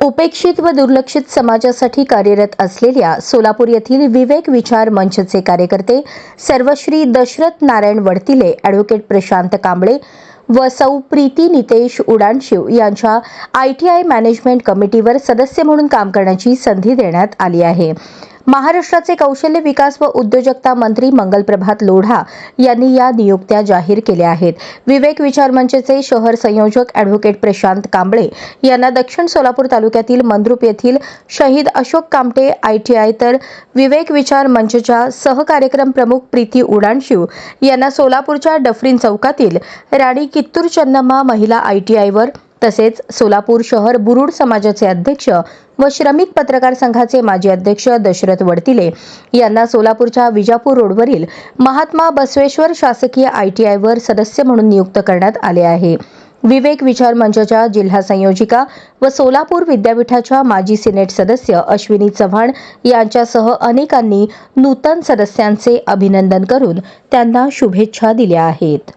उपेक्षित व दुर्लक्षित समाजासाठी कार्यरत असलेल्या सोलापूर येथील विवेक विचार मंचचे कार्यकर्ते सर्वश्री दशरथ नारायण वडतिले, ॲडव्होकेट प्रशांत कांबळे व सौ प्रीती नितेश उडानशिव यांच्या ITI मॅनेजमेंट कमिटीवर सदस्य म्हणून काम करण्याची संधी देण्यात आली आहे. महाराष्ट्राचे कौशल्य विकास व उद्योजकता मंत्री मंगलप्रभात लोढा यांनी या नियुक्त्या जाहीर केल्या आहेत. विवेक विचार मंचचे शहर संयोजक ॲडव्होकेट प्रशांत कांबळे यांना दक्षिण सोलापूर तालुक्यातील मंद्रुप येथील शहीद अशोक कामटे ITI, तर विवेक विचार मंचच्या सहकार्यक्रम प्रमुख प्रीती उडानशिव यांना सोलापूरच्या डफरीन चौकातील राणी कित्तूर चन्नम्मा महिला ITI वर, तसेच सोलापूर शहर बुरुड समाजाचे अध्यक्ष व श्रमिक पत्रकार संघाचे माजी अध्यक्ष दशरथ वडतिले यांना सोलापूरच्या विजापूर रोडवरील महात्मा बसवेश्वर शासकीय ITI वर सदस्य म्हणून नियुक्त करण्यात आले आहे. विवेक विचार मंचच्या जिल्हा संयोजिका व सोलापूर विद्यापीठाच्या माजी सिनेट सदस्य अश्विनी चव्हाण यांच्यासह अनेकांनी नूतन सदस्यांचे अभिनंदन करून त्यांना शुभेच्छा दिल्या आहेत.